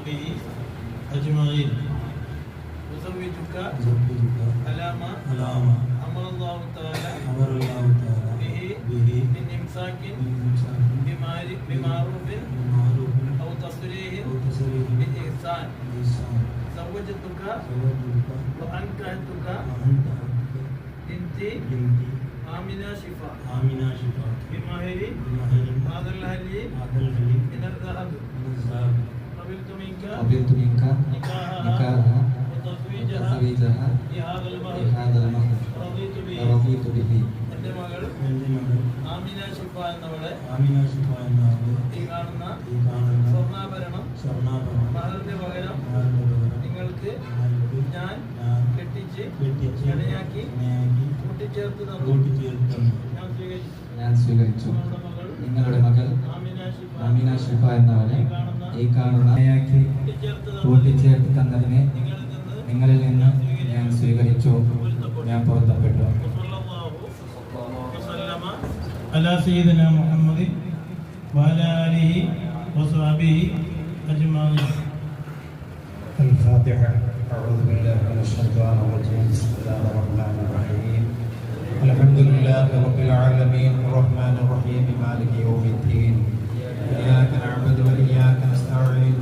وصحبه أجمعين. أزوجك على ما أمر الله تعالى به من إمساك بمعروف أو تصريح بإحسان. زوجتك وأنكحتك بنتي آمنة شفاء بمهر هذا الهدي من الذهب. قبلت منك نكاحها وتزويجها بهذا المهر رضيت به. എൻ്റെ മകൾ ആമിന ഷിഫ എന്നവളെ ഈ കാണുന്ന സ്വർണ്ണാഭരണം മഹറിന്റെ പകരം നിങ്ങൾക്ക് ഞാൻ കെട്ടിച്ച് ഇണയാക്കി കൂട്ടിച്ചേർത്ത് ഞാൻ സ്വീകരിച്ചു. നിങ്ങളുടെ മകൾ ആമിന ഷിഫ എന്നവളെ ഈ കാണുന്ന ഇണയാക്കി കൂട്ടിച്ചേർത്ത് തന്നതിനെ നിങ്ങളിൽ നിന്ന് ഞാൻ സ്വീകരിച്ചു. ഞാൻ പൊരുത്തപ്പെട്ടു. على سيدنا محمد وعلى آله وصحبه أجمعين. الفاتحة. أعوذ بالله من الشيطان الرجيم. بسم الله الرحمن الرحيم. الحمد لله رب العالمين الرحمن الرحيم مالك يوم الدين. إياك نعبد وإياك نستعين.